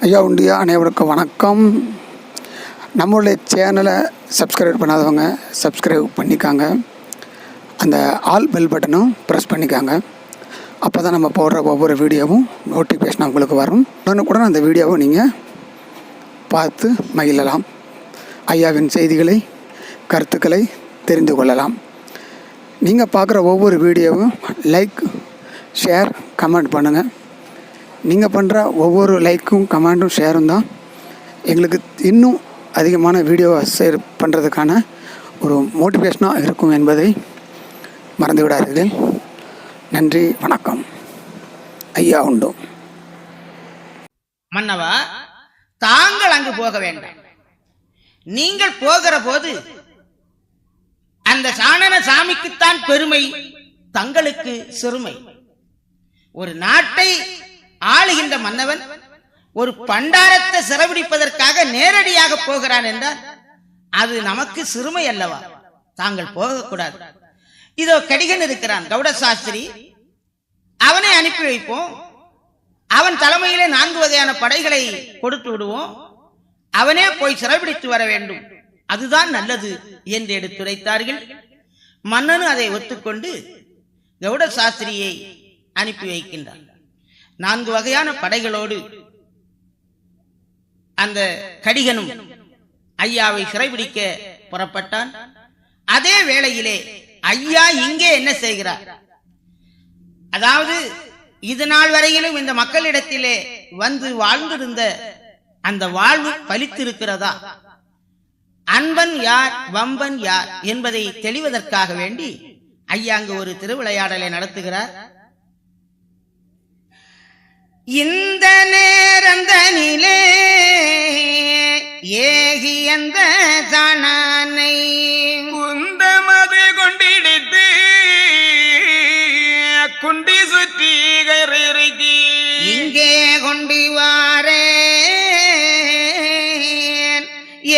ஐயா உண்டியா அனைவருக்கும் வணக்கம். நம்மளுடைய சேனலை சப்ஸ்கிரைப் பண்ணாதவங்க சப்ஸ்கிரைப் பண்ணிக்காங்க. அந்த ஆல் பெல் பட்டனும் ப்ரெஸ் பண்ணிக்காங்க. அப்போ தான் நம்ம போடுற ஒவ்வொரு வீடியோவும் நோட்டிஃபிகேஷன் உங்களுக்கு வரும். உடனுக்குடன் அந்த வீடியோவை நீங்கள் பார்த்து மகிழலாம். ஐயாவின் செய்திகளை கருத்துக்களை தெரிந்து கொள்ளலாம். நீங்கள் பார்க்குற ஒவ்வொரு வீடியோவும் லைக் ஷேர் கமெண்ட் பண்ணுங்கள். நீங்கள் பண்ணுற ஒவ்வொரு லைக்கும் கமெண்ட்டும் ஷேரும் தான் எங்களுக்கு இன்னும் அதிகமான வீடியோவை ஷேர் பண்ணுறதுக்கான ஒரு மோட்டிவேஷனாக இருக்கும் என்பதை மறந்து விடாதீர்கள். நன்றி, வணக்கம். ஐயா உண்டு. மன்னவா, தாங்கள் அங்கு போக வேண்டாம். நீங்கள் போகிற போது அந்த சாணன சாமிக்குத்தான் பெருமை, தங்களுக்கு சிறுமை. ஒரு நாட்டை ஆளுகின்ற மன்னவன் ஒரு பண்டாரத்தை சிறைபிடிப்பதற்காக நேரடியாக போகிறான் என்றால் அது நமக்கு சிறுமை அல்லவா? தாங்கள் போகக்கூடாது. இதோ கடிகன் இருக்கிறான், கவுட சாஸ்திரி, அவனை அனுப்பி வைப்போம். அவன் தலைமையிலே 4 வகையான படைகளை கொடுத்து விடுவோம். அவனே போய் சிறைபிடித்து வர வேண்டும், அதுதான் நல்லது என்று எடுத்துரைத்தார்கள். மன்னனு அதை ஒத்துக்கொண்டு கவுட சாஸ்திரியை அனுப்பி வைக்கின்றான். 4 வகையான படைகளோடு அந்த கடிகனும் ஐயாவை சிறைபிடிக்க புறப்பட்டான். அதே வேளையிலே ஐயா இங்கே என்ன செய்கிறார்? அதாவது இது நாள் வரையிலும் இந்த மக்களிடத்திலே வந்து வாழ்ந்திருந்த அந்த வாழ்வு பலித்திருக்கிறதா? அன்பன் யார், வம்பன் யார் என்பதை தெளிவதற்காக வேண்டி ஐயா அங்கு ஒரு திருவிளையாடலை நடத்துகிறார். இந்த நேரந்தனிலே ஏகி அந்த சாணனை குந்தமது கொண்டிடித்து குண்டி சுற்றி கயிறுக்கி இங்கே கொண்டு வாரேன்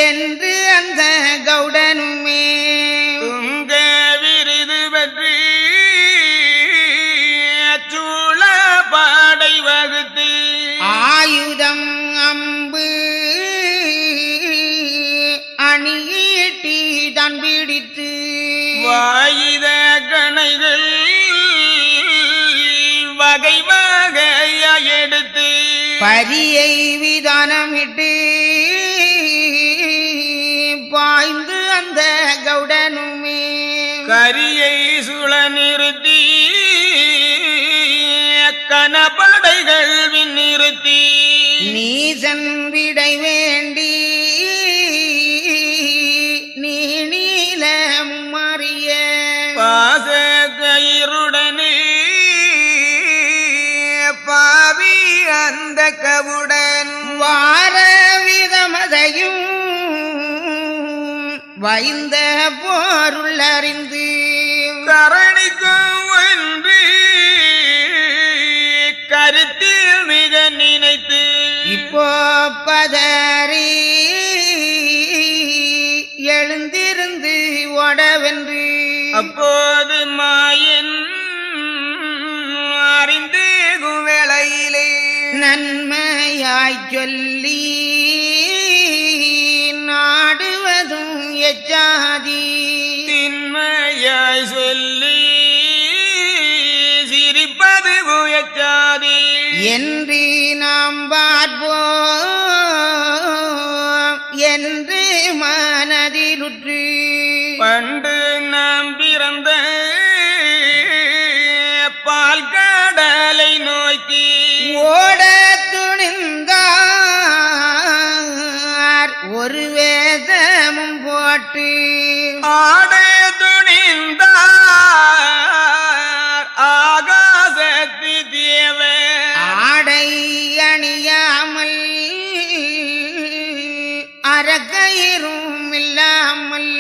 என்று அந்த கவுடனுமே உங்க விருது பற்றி சூழ பாடை வகுத்து ஆயுதம் அம்பு அணியீட்டி தான் பிடித்து வாயுத கணைகள் வகை வகையா எடுத்து பரியை விதானமிட்டு பாய்ந்து அந்த கவுடனுமே கரியை சுழ நிறுத்தி கனப்படைகள் நிறுத்தி நீசன் விடை வேண்டி நீ நீலம் மாறிய பாச கயிறுடனே பாவி அந்த கவுடன் வார விதமதையும் வைந்த போருள் அறிந்து கரணிக்கும் என்று கருத்தில் மிக நினைத்து இப்போ பதறி எழுந்திருந்து ஓடவென்று அப்போது மாயன் அறிந்து வேளையிலே நன்மையாய் சொல்லி நாடுவதும் எச்சாதி தின்மையாய் சொல்லி சிரிப்பது குயச்சாதி என்று நாம் பார்ப்போம் என்று மனதிலுற்று பண்டு நாம் பிறந்த பால் கடலை நோக்கி ஓட துணிந்தார் ஒரு வேதமும் போட்டு ஆட துணிந்தார் ஆகாசத்து தேவ ஆடை அணியாமல் அரக்கயிரும் இல்லாமல்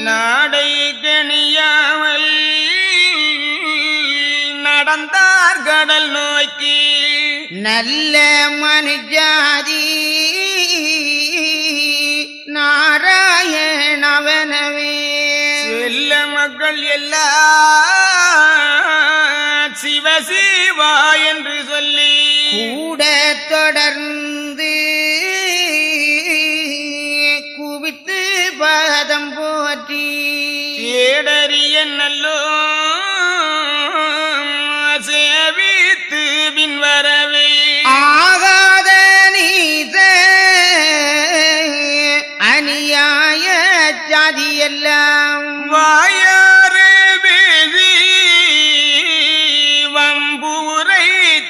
நாடை கணியாமல் நடந்தார் கடல் நோக்கி நல்ல மனுஜாதி நாராயணவனவே செல்ல மக்கள் எல்லாம் சிவசிவா என்று சொல்லி கூட தொடர்ந்து சேதறிய நல்லோ சேவித்து பின்வரவே ஆகாத நீத அநியாய ஜாதியெல்லாம் வாயாறு பேசி வம்பூரை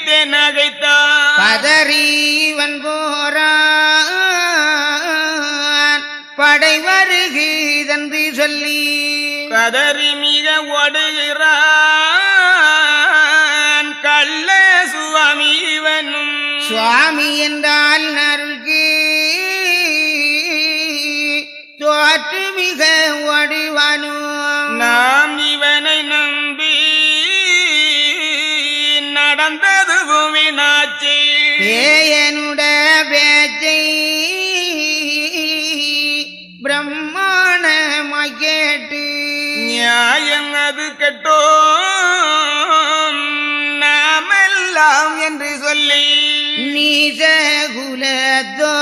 தெனகைத்தான் பதறிவன் போரான் படை வருகிறதென்று சொல்லி கதறி மிக ஓடுகிறான் கள்ள சுவாமி இவனும் சுவாமி என்றால் நல்கி தோற்று மிக ஓடுவானோ நாம் இவனை நம்பி நடந்தது பூமினாச்சி பேயனுட பேச்சை பிரம்மாணமாய் கேட்டு நியாயம் அது கெட்டோம் நாமெல்லாம் என்று சொல்லி நீச குலத்தோ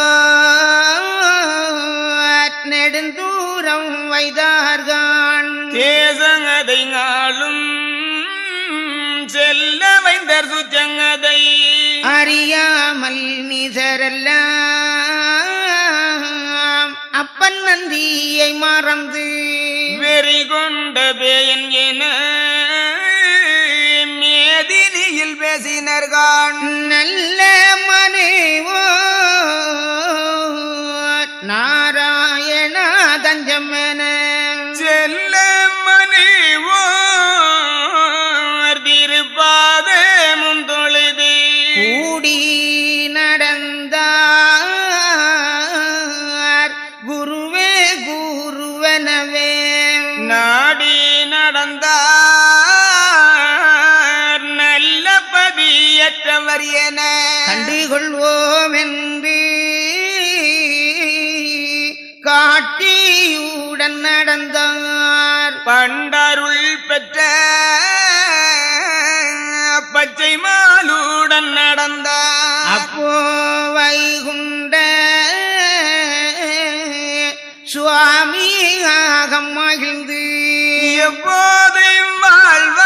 நெடுந்தூரம் வைதார்கான் தேசங்கதை நாளும் செல்ல வைந்தர் சுச்சங்கதை அறியாமல் நீசரெல்லாம் அப்பன் நந்தியை மறந்து வெறி கொண்ட பேயன் என மேதினியில் பேசினர்கான் நல்ல மனைவோ நாராயண தஞ்சமென செல்ல மனைவோர் திருப்பாத முந்தொழுது கூடி நடந்தார் குருவே குருவனவே நாடி நடந்தார் நல்ல பதியற்றவர் என கண்டுகொள்வோம் என்று காட்டியுடன் நடந்தார் பண்டருள் பெற்ற பச்சை மாலுடன் நடந்தார் அப்போ வைகுண்ட சுவாமியாக மகிழ்ந்து எப்போதையும் வாழ்வார்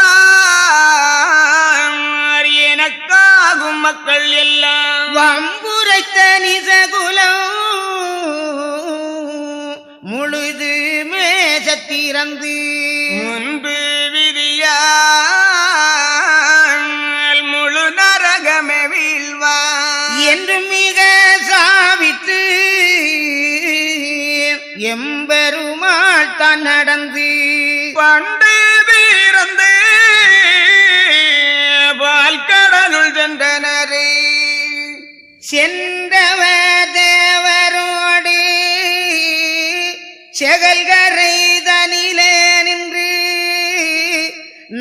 எனக்காகும் மக்கள் எல்லாம் வம்புரைத்த நிசகுலம் முழுதுமே சத்திரந்து முன்பு விதியால் முழு நரகமே வீழ்வார் என்று மிக சாவித்து எம்பெருமாள் தான் நடந்து பண்டு தீரந்து பால்கடலுள் சென்றனரே சென்றவ தேவரோடு செகல்கரை தனிலே நின்று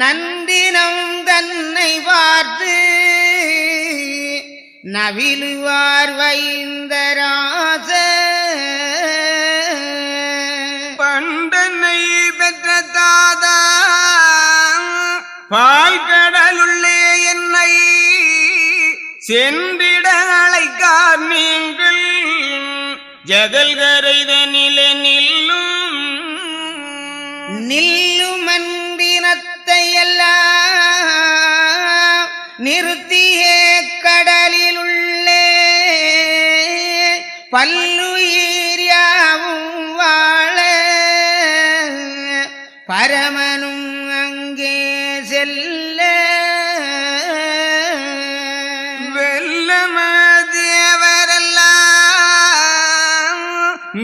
நந்தினம் தன்னை பார்த்து நவிலுவார் வைந்தராச பண்டனை பெற்ற தாதா பால்கடலுள்ளே என்னை சென்றிட அழைக்கார் நீங்கள் ஜகல்கரைதனிலே நில்லுமன்பினத்தை எல்லாம் நிறுத்தியே கடலில் உள்ளே பல்லுயிர் யாவும் வாழ பரமனும் அங்கே செல்ல வெல்லமதேவரெல்லாம்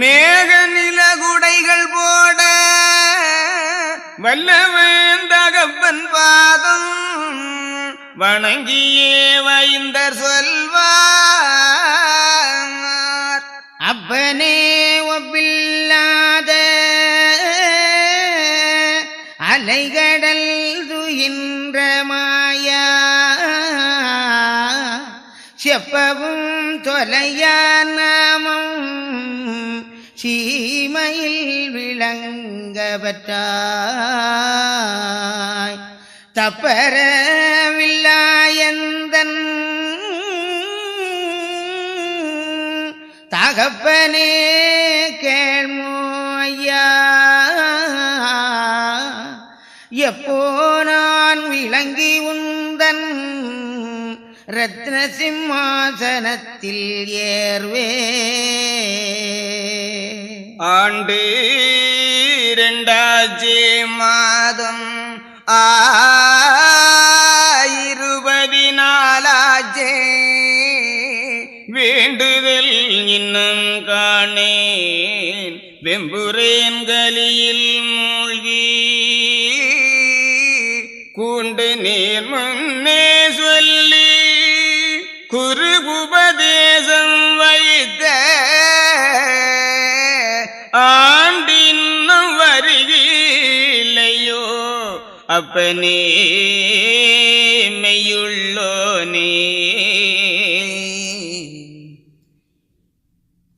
மேக நிலகுடைகள் போட வல்லவன் தகப்பன் பாதம் வணங்கியே வைந்தர் சொல்வார் அப்பனே ஒப்பில்லாத அலைகடல் துயின்ற மாயா செப்பவும் தொலையா நாமம் சீமையில் விளங்கவற்றாய் தப்பரவில்லாயந்தன் தகப்பனே கேள்மோயா எப்போ நான் விளங்கி உந்தன் ரத்ன சிம்மாசனத்தில் ஏர்வே. ஆண்டு 2000 மாதம் 24 வேண்டுதல் இன்னும் காணேன் வெம்புரேன் கலியில் மூழ்கி கூண்டு நீர் முன்னே சொல்லி குருகுபதேசம் வைத்த ஆண்டின்னும் வருகில்லையோ அப்பனே மெய்யுள்ளோனே.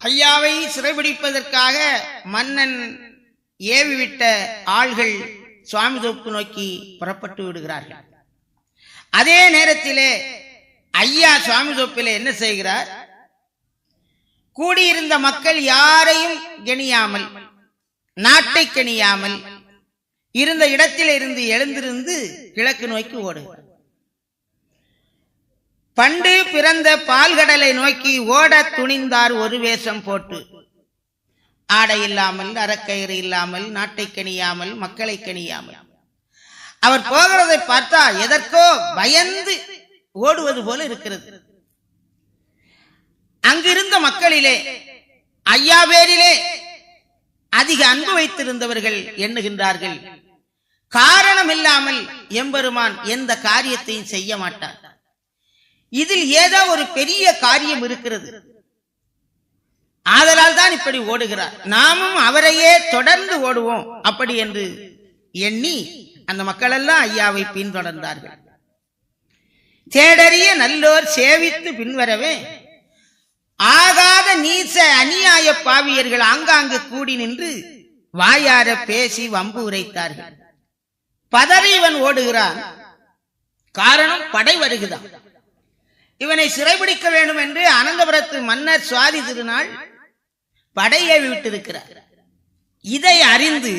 ஐயாவை சிறைபிடிப்பதற்காக மன்னன் ஏவிவிட்ட ஆள்கள் சுவாமி தோப்பு நோக்கி புறப்பட்டு விடுகிறார்கள். அதே நேரத்திலே ஐயா சுவாமி தோப்பிலே என்ன செய்கிறார்? கூடியிருந்த மக்கள் யாரையும் கெணியாமல், நாட்டை கெணியாமல் இருந்த இடத்தில் இருந்து எழுந்திருந்து கிழக்கு நோக்கி ஓடுகிறார். பண்டு பிறந்த பால்கடலை நோக்கி ஓட துணிந்தார் ஒரு வேஷம் போட்டு. ஆடை இல்லாமல், அறக்கயிறு இல்லாமல், நாட்டை கணியாமல், மக்களை கணியாமல் அவர் போகிறதை பார்த்தா எதற்கோ பயந்து ஓடுவது போல இருக்கிறது. அங்கிருந்த மக்களிலே ஐயா பேரிலே அதிக அன்பு வைத்திருந்தவர்கள் எண்ணுகின்றார்கள், காரணம் இல்லாமல் எம்பெருமான் எந்த காரியத்தையும் செய்ய மாட்டார், இதில் ஏதோ ஒரு பெரிய காரியம் இருக்கிறது, ஆதலால் தான் இப்படி ஓடுகிறார், நாமும் அவரையே தொடர்ந்து ஓடுவோம் அப்படி என்று எண்ணி அந்த மக்கள் எல்லாம் ஐயாவை பின்தொடர்ந்தார்கள். தேடறிய நல்லோர் சேவித்து பின்வரவே ஆகாத நீச அநியாய பாவியர்கள் ஆங்காங்கு கூடி நின்று வாயார பேசி வம்பு உரைத்தார்கள். பதறி இவன் ஓடுகிறான், காரணம் படை வருகிறான். இவனை சிறைபிடிக்க வேண்டும் என்று அனந்தபுரத்து மன்னர் சுவாதி திருநாள் படையை விட்டிருக்கிறார். இதை அறிந்து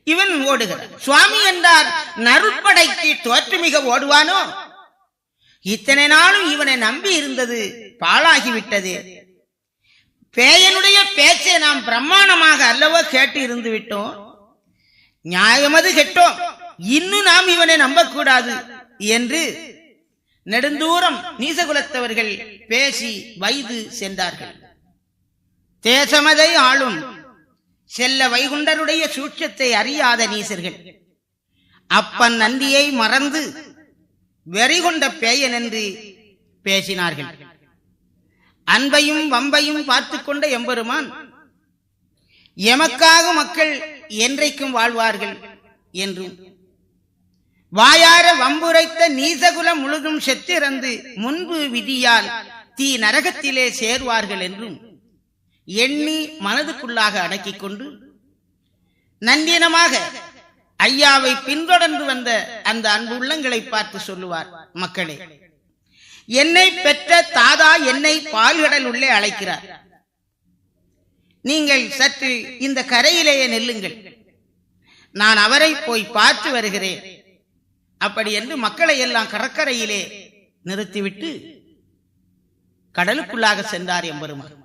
இவன் ஓடுகிறான். சுவாமி என்றார் நறுப்படைக்கு தோற்றுமிக ஓடுவானோ? இத்தனை நாளும் இவனை நம்பி இருந்தது பாழாகிவிட்டது. பேயனுடைய பேச்சை நாம் பிரமாணமாக அல்லவோ கேட்டு இருந்து விட்டோம், நியாயமது கெட்டோம், இன்னும் நாம் இவனை நம்பக்கூடாது என்று நெடுந்தூரம் நீசகுலத்தவர்கள் பேசி வைது சென்றார்கள். தேசமதை ஆளும் செல்ல வைகுண்டருடைய சூட்சத்தை அறியாத நீசர்கள் அப்பன் நந்தியை மறந்து வெறிகொண்ட பேயன் என்று பேசினார்கள். அன்பையும் வம்பையும் பார்த்து கொண்ட எம்பெருமான் எமக்காக மக்கள் என்றைக்கும் வாழ்வார்கள் என்றும், வாயார வம்புரைத்த நீசகுலம் முழுதும் செத்திறந்து முன்பு விதியால் தீ நரகத்திலே சேர்வார்கள் என்றும் எண்ணி மனதுக்குள்ளாக அடக்கிக் கொண்டு நந்தினமாக ஐயாவை பின்தொடர்ந்து வந்த அந்த அன்பு உள்ளங்களை பார்த்து சொல்லுவார், மக்களே, என்னை பெற்ற தாதா என்னை பால்கடல் உள்ளே அழைக்கிறார், நீங்கள் சற்று இந்த கரையிலேயே நெல்லுங்கள், நான் அவரை போய் பார்த்து வருகிறேன் அப்படி என்று மக்களை எல்லாம் கடற்கரையிலே நிறுத்திவிட்டு கடலுக்குள்ளாக சென்றார் எம்பெருமான்.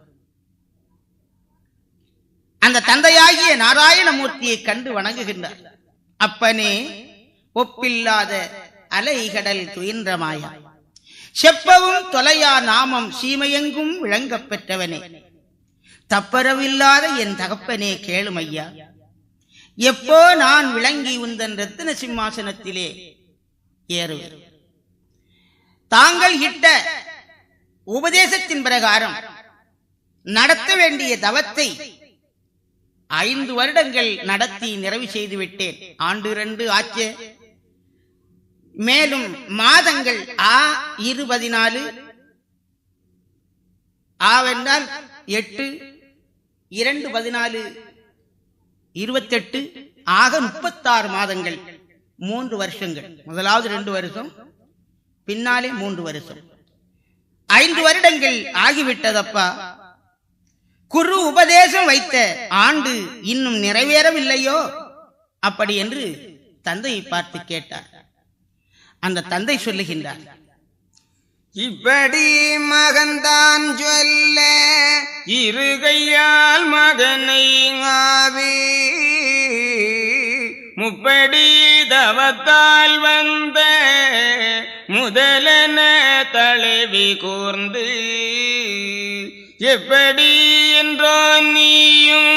அந்த தந்தையாகிய நாராயணமூர்த்தியை கண்டு வணங்குகின்றார். அப்பனே, ஒப்பில்லாத அலைகடல் துயின்றமாயா, செப்பவும் தொலையா நாமம் சீமையெங்கும் விளங்கப் பெற்றவனே, தப்பரவில்லாத என் தகப்பனே கேளுமையா, எப்போ நான் விளங்கி உந்தன் ரத்தின சிம்மாசனத்திலே ஏறுவேன். தாங்கள் இட்ட உபதேசத்தின் பிரகாரம் நடத்த வேண்டிய தவத்தை 5 வருடங்கள் நடத்தி நிறைவு செய்து விட்டேன். ஆண்டு 2 ஆச்சு. மேலும் மாதங்கள் ஆ 14 ஆவென்றால் 8 2 14 28 ஆக 36 மாதங்கள், 3 வருஷங்கள். முதலாவது 2 வருஷம், பின்னாலே 3 வருஷம், 5 வருடங்கள் ஆகிவிட்டதப்பா. குரு உபதேசம் வைத்த ஆண்டு இன்னும் நிறைவேறவில்லையோ அப்படி என்று தந்தையை பார்த்து கேட்டார். அந்த தந்தை சொல்லுகின்றார், இப்படி மகன்தான் சொல்ல இருகையால் மகனை ஆவி முப்படி தவத்தால் வந்த முதலன தழுவி கூர்ந்து எப்படி என்றோ நீயும்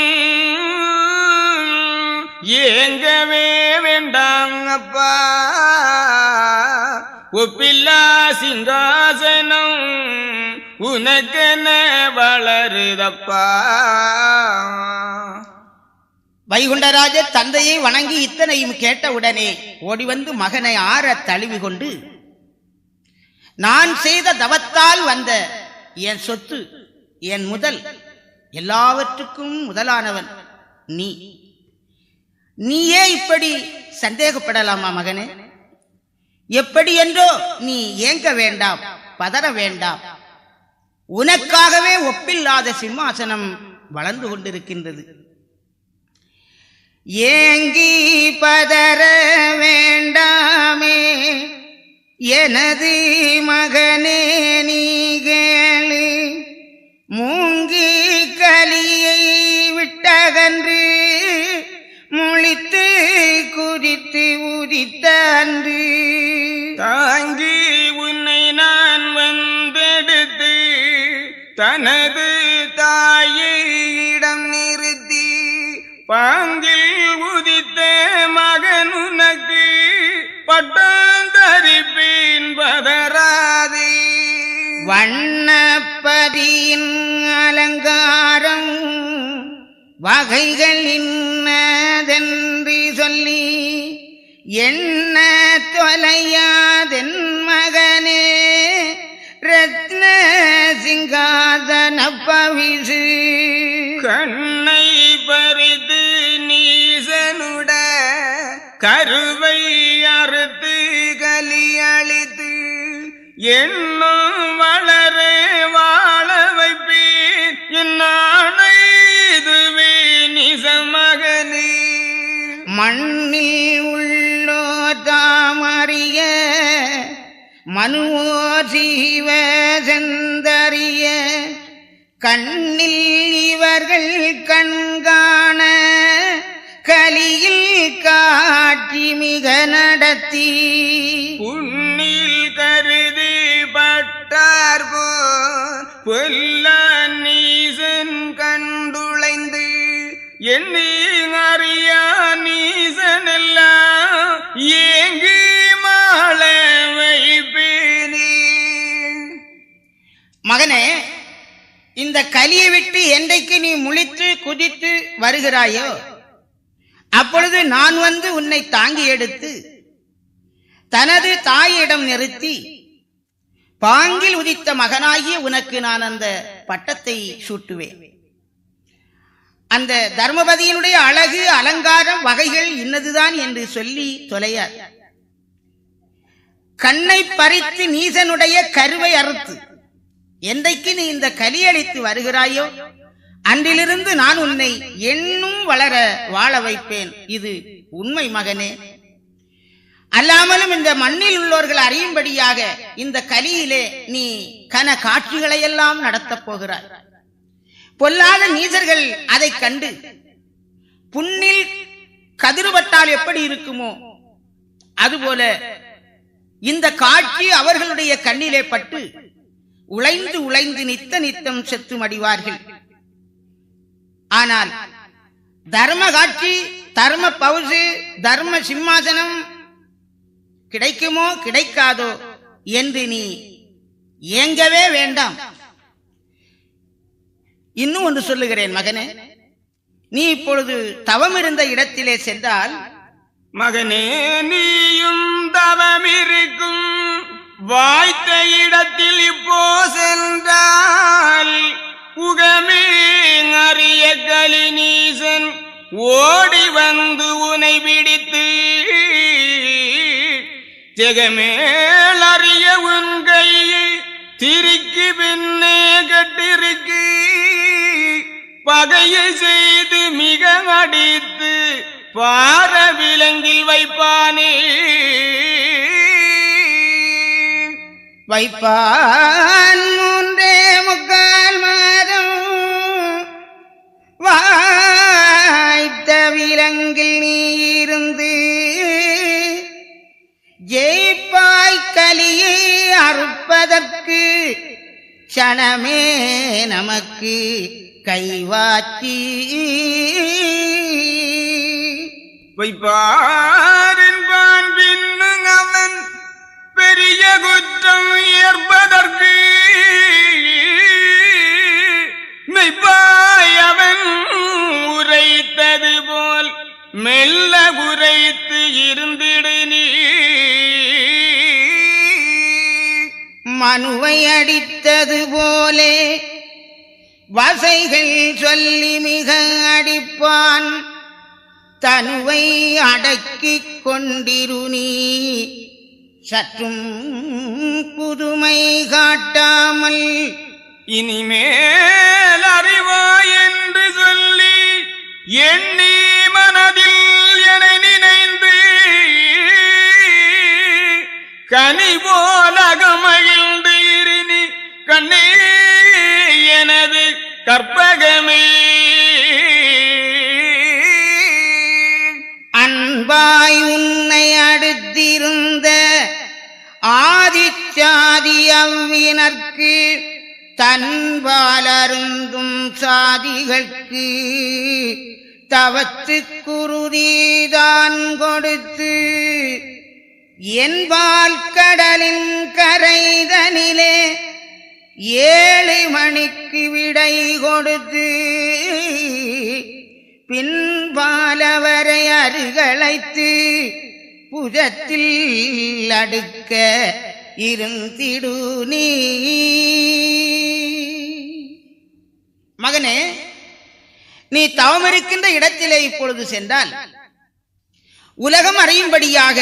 ஏங்கவே வேண்டாம் அப்பா, ஒப்பில்லா சிங்காசனம் உனக்கென வளருதப்பா. வைகுண்டராஜர் தந்தையை வணங்கி இத்தனையும் கேட்டவுடனே ஓடி வந்து மகனை ஆற தழுவி கொண்டு, நான் செய்த தவத்தால் வந்த என் சொத்து, என் முதல், எல்லாவற்றுக்கும் முதலானவன் நீயே இப்படி சந்தேகப்படலாமா மகனே? எப்படி என்றோ நீ ஏங்க வேண்டாம், பதற வேண்டாம். உனக்காகவே ஒப்பில்லாத சிம்மாசனம் வளர்ந்து கொண்டிருக்கின்றது. ஏங்கி பதற வேண்டாமே எனது மகனே, நீ கேளு. மூங்கி கலியை விட்டகன்று முழித்து குதித்து உதித்த அன்று தாங்கி உன்னை நான் வந்தெடுத்து தனது தாயிடம் நிறுத்தி பாங்கில் உதித்த மகன் உனக்கு பட்டம் தரிப்பேன் பதராதே. வண்ணப்பதியின் அலங்காரம் வகைகள் இன்னதென்று சொல்லி என்ன தொலையாதென் மகனே, ரத்ன சிங்காதன பவிசு. கண்ணை பறித்து நீசனுட கருவை அறுத்து கலியளித்து என்னும் வளர வாழ வைப்பேன் என்னானை இதுவே நிசமகனே. மண்ணில் உள்ளோ தாமறிய மனுவோ ஜீவ செந்தறிய கண்ணில் இவர்கள் கண்காண கலியில் காட்சி மிக நடத்தி புண்ணில் கருதி பட்டார் போர் பொல்ல நீசன் கண்டுளைந்து எண்ணி அறியா நீசனெல்லாம் ஏங்கி மாள வைப்பேனே. மகனே, இந்த கலியை விட்டு என்றைக்கு நீ முழித்து குதித்து வருகிறாயோ அப்பொழுது நான் வந்து உன்னை தாங்கி எடுத்து தனது தாயிடம் நிறுத்தி பாங்கில் உதித்த மகனாகிய உனக்கு நான் அந்த பட்டத்தை சூட்டுவேன். அந்த தர்மபதியினுடைய அழகு அலங்காரம் வகைகள் இன்னதுதான் என்று சொல்லி தொலையார். கண்ணை பறித்து நீசனுடைய கருவை அறுத்து என்றைக்கு நீ இந்த கலியளித்து வருகிறாயோ அன்றிலிருந்து நான் உன்னை என்னும் வளர வாழ வைப்பேன். இது உண்மை மகனே. அல்லாமலும் இந்த மண்ணில் உள்ளவர்கள் அறியும்படியாக இந்த கலியிலே நீ கன காட்சிகளையெல்லாம் நடத்தப் போகிறாய். பொல்லாத நீசர்கள் அதை கண்டு புண்ணில் கதிர்பட்டால் எப்படி இருக்குமோ அதுபோல இந்த காட்சி அவர்களுடைய கண்ணிலே பட்டு உழைந்து உழைந்து நித்த நித்தம் செத்து மடிவார்கள். ஆனால் தர்ம காட்சி, தர்ம பவுசு, தர்ம சிம்மாசனம் கிடைக்குமோ கிடைக்காதோ என்று நீ ஏங்கவே வேண்டாம். இன்னும் ஒன்று சொல்லுகிறேன் மகனே, நீ இப்பொழுது தவம் இருந்த இடத்திலே சென்றால் மகனே, நீயும் தவம் இருக்கும் வாய்த்த இடத்தில் இப்போ சென்றால் உகமே அறிய கலிநீசன் ஓடி வந்து உனை பிடித்து ஜெகமேல் அறிய உன் கையை திரிக்கு பின்னே கட்டிருக்கு பகையை செய்து மிக அடித்து பார விலங்கில் வைப்பானே. வைப்பான் 3.25 மாதம் வாய்த்த விலங்கில் நீ இருந்து ஜெயிப்பாய் கலியை அறுப்பதற்கு க்ஷணமே நமக்கு கைவாச்சி. வைப்பாரின்பான் பின்னும் அவன் பெரிய குற்றம் ஏற்பதற்கு மெய்ப்பாய் அவன் உரைத்தது போல் மெல்ல உரைத்து இருந்திடு நீ. மனுவை அடித்தது போலே வசைகள் சொல்லி மிக அடிப்பான். தனுவை அடக்கிக் கொண்டிரு நீ சற்றும் புதுமை காட்டாமல். இனிமேல் அறிவாய் என்று சொல்லி எண்ணி மனதில் என நினைந்து கனி போலகமகிழ்ந்து இரு கண்ணே எனது கற்பகமே. அன்பாய் உன்னை அடுத்திருந்த ஆதிச்சாதி அவ்வினர்க்கு தன்பாலருந்தும் சாதிகൾക്ക് தவத்து குருதிதான் கொடுத்து என்பால் கடலின் கரைதனிலே 7 மணிக்கு விடை கொடுத்து பின்பாலவரை அருகழைத்து புஜத்தில் அடுக்க இருந்திடு நீ. மகனே, நீ தவமிருக்கின்ற இடத்திலே இப்பொழுது சென்றால் உலகம் அறியும்படியாக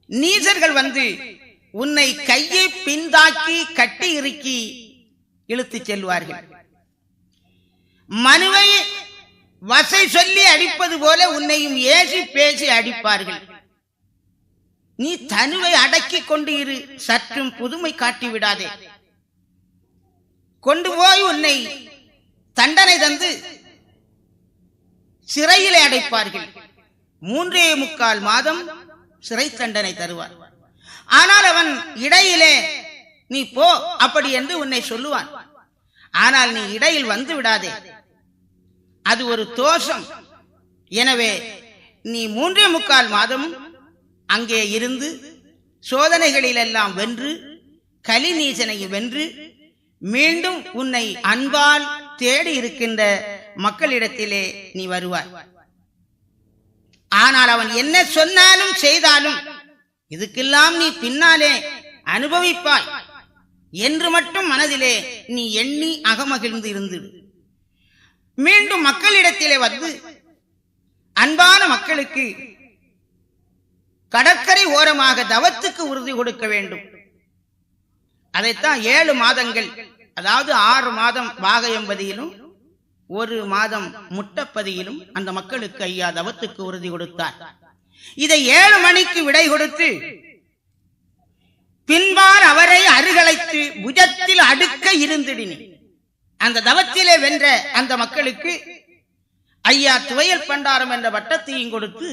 நீசர்கள் வந்து உன்னை கையை பின்தாக்கி கட்டி இறுக்கி இழுத்துச் செல்வார்கள். மனுவை வசை சொல்லி அடிப்பது போல உன்னையும் ஏசி பேசி அடிப்பார்கள். நீ தனுவை அடக்கிக் கொண்டு இரு, சற்றும் புதுமை காட்டி விடாதே. கொண்டு போய் உன்னை தண்டனை தந்து சிறையிலே அடைப்பார்கள். 3.25 மாதம் சிறை தண்டனை தருவார். ஆனால் அவன் இடையிலே நீ போ அப்படி என்று உன்னை சொல்லுவான். ஆனால் நீ இடையில் வந்து விடாதே, அது ஒரு தோஷம். எனவே நீ 3.25 மாதம் அங்கே இருந்து சோதனைகளிலெல்லாம் வென்று கலிநீசனை வென்று மீண்டும் உன்னை அன்பால் தேடி இருக்கின்ற மக்களிடத்திலே நீ வருவாய். ஆனால் அவன் என்ன சொன்னாலும் செய்தாலும் இதுக்கெல்லாம் நீ பின்னாலே அனுபவிப்பாய் என்று மட்டும் மனதிலே நீ எண்ணி அகமகிழ்ந்து இருந்து மீண்டும் மக்களிடத்திலே வந்து அன்பான மக்களுக்கு கடற்கரை ஓரமாக தவத்துக்கு உறுதி கொடுக்க வேண்டும். அதைத்தான் 7 மாதங்கள், அதாவது 6 மாதம் வாகையம்பதியிலும் 1 மாதம் முட்டப்பதியிலும் அந்த மக்களுக்கு ஐயா தவத்துக்கு உறுதி கொடுத்தார். இதை 7 மணிக்கு விடை கொடுத்து பின்பால் அவரை அருகழைத்து புஜத்தில் அடுக்க இருந்திடினி. அந்த தவத்திலே வென்ற அந்த மக்களுக்கு ஐயா துவையல் பண்டாரம் என்ற பட்டத்தையும் கொடுத்து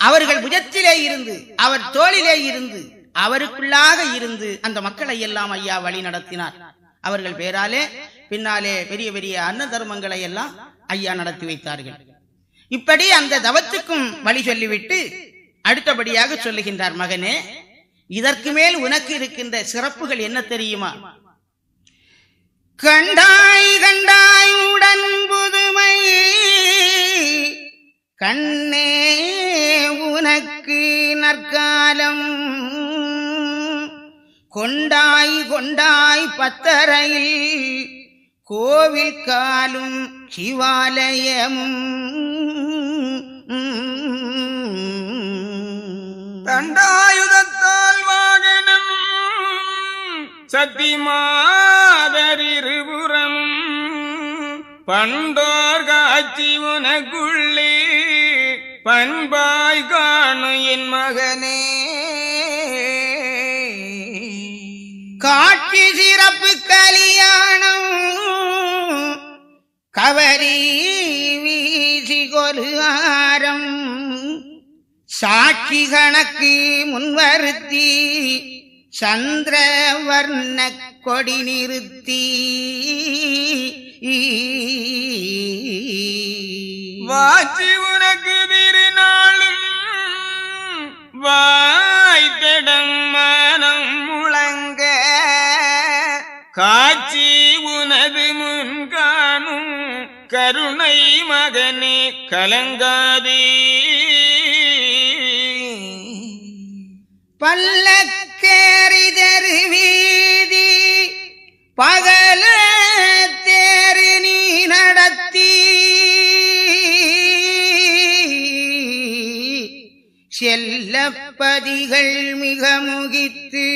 அவர்கள் புஜத்திலே இருந்து அவர் தோளிலே இருந்து அவருக்குள்ளாக இருந்து அந்த மக்களை எல்லாம் ஐயா வழி நடத்தினார். அவர்கள் பேராலே பின்னாலே பெரிய பெரிய அன்ன தர்மங்களை எல்லாம் ஐயா நடத்தி வைத்தார்கள். இப்படி அந்த தவத்துக்கும் வழி சொல்லிவிட்டு அடுத்தபடியாக சொல்லுகின்றார், மகனே, இதற்கு மேல் உனக்கு இருக்கின்ற சிறப்புகள் என்ன தெரியுமா? கண்டாய் கண்டாய் உடன் புதுமை கண்ணே உனக்கு நற்காலம் கொண்டாய் கொண்டாய் பத்தரையில் கோவில் காலும் சிவாலயமும் தண்டாயுதத்தால் வாகனம் சத்திமாதரிருபுறமும் பண்டோர் காட்சி உனக்குள்ளே பண்பாய் காணு என் மகனே. காட்சி சிறப்பு கலியாணம் கவரி வீசி கொலுகாரம் சாட்சி கணக்கு முன்வருத்தி சந்திரவர்ண கொடி நிறுத்தி வாட்சி உனக்கு திருநாளும் வாய்த்தடம் மனம் முழங்க காட்சி உனது முன் காணும் கருணை மகனே கலங்காதே. பல்லக்கேறி தருவீதி பகல தேறு நீ நடத்தி செல்லப்பதிகள் மிக முகித்து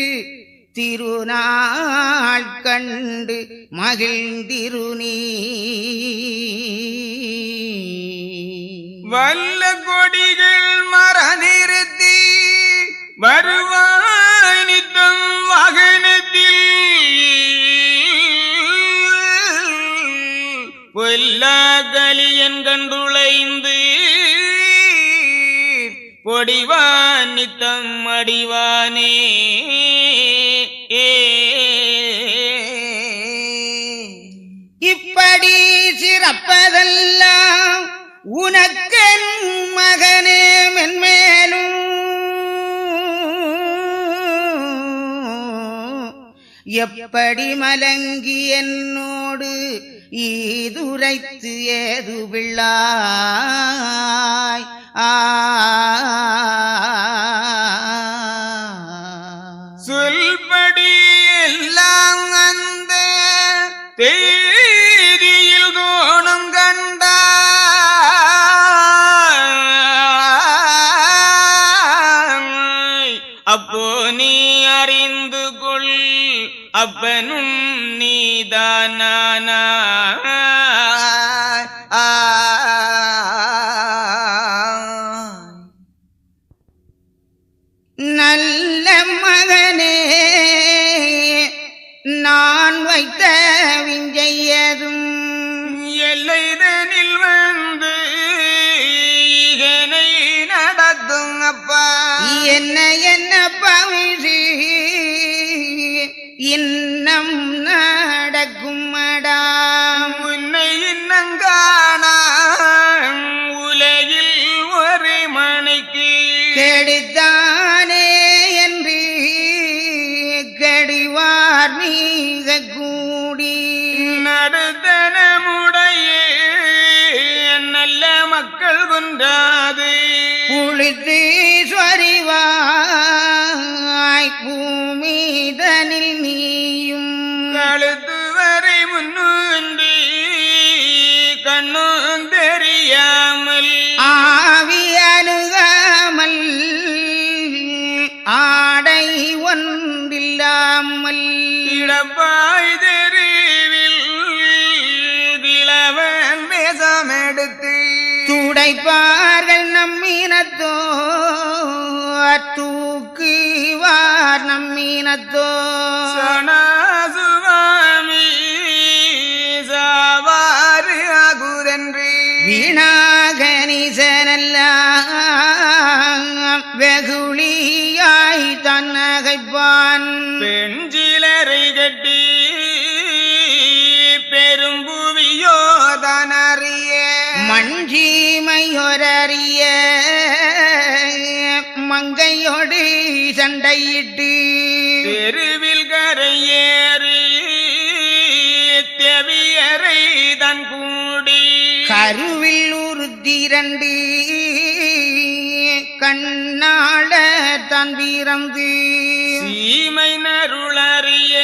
திருநாள் கண்டு மகிழ்ந்திருநீ. வல்ல கொடிகள் மறந்திருத்தி வருவாய் நித்தம் வாகனத்தில் பொல்லா கலியன் கண்டுளைந்து பொடிவான் நித்தம் அடிவானே. இப்படி சிறப்பதெல்லாம் உனக்கென் மகனே மென்மேலும் எப்படி மலங்கி என்னோடு ஈதுரைத்து ஏது பிள்ளாய். சொல்படி எல்லாம் அந்த தேதியில் தோணும் கண்டாய் அப்போ நீ அறிந்து கொள் அப்பனும் நீதானா. நல்ல மகனே நான் வைத்த விஞ்சையதும் எல்லைதனில் வந்து இதனை நடத்தும் அப்பா. என்ன என்ன பவிசி இன்னம் நடக்கும் மடாம். உன்னை இன்னங்கானா உலகில் ஒரு மணிக்கு கெடுத்தானே என்று கடிவார் மீக கூடி நடுத்தனமுடைய நல்ல மக்கள் குன்றாது புளித்து சொறிவாய் பூமிதனில் நீயும் கழுத்து வரை முன்னுண்டி கண்ணும் தெரியாமல் ஆவி அணுகாமல் ஆடை ஒன்றில்லாமல் இடப்பாய் தெருவில் திலவன் வேஷமெடுத்து துடைப்பார்கள் நம்மினத்தோ தூக்குவார் நம்மினத்தோ சனாசுவாமி சாவாறு ஆகுதென்று வீணாகனிசனெல்லாம் வெகுளியாய் தன்னகைப்பான். பெஞ்சிலரை கட்டி பெரும்புவியோ தனறிய மஞ்சீமையொரறிய மங்கையோடு சண்டையிட்டு தெருவில் கரையேறி தெவியரை தன் கூடி கருவில் உறுத்திரண்டு கண்ணாட தான் பிறந்து சீமை நருளறிய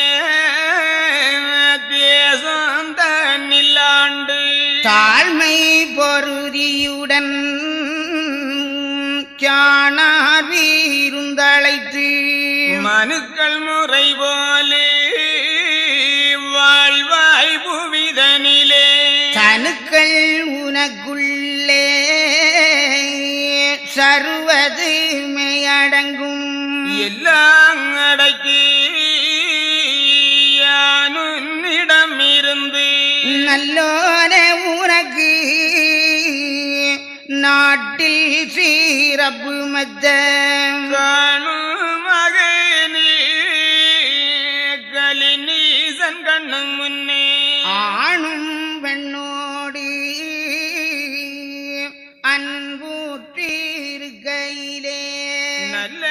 தேசம் தன்னில்லாண்டு தாழ்மை பொருதியுடன் காணார் வீருந்தழைத்து மனுக்கள் முறை போலே வாழ்வாய் புவிதனிலே தன் குணங்கள் உனக்குள்ளே சர்வது மெய்யடங்கும். எல்லாம் அடக்கி யானுன்னிடம் இருந்து நல்லோன உனக்கு நாட்டில் சீரப்பு மத்த காணும் மகனே கலினீசன் கண்ணு முன்னே ஆணும் பெண்ணோடி அன்பூற்றிருக்கையிலே நல்ல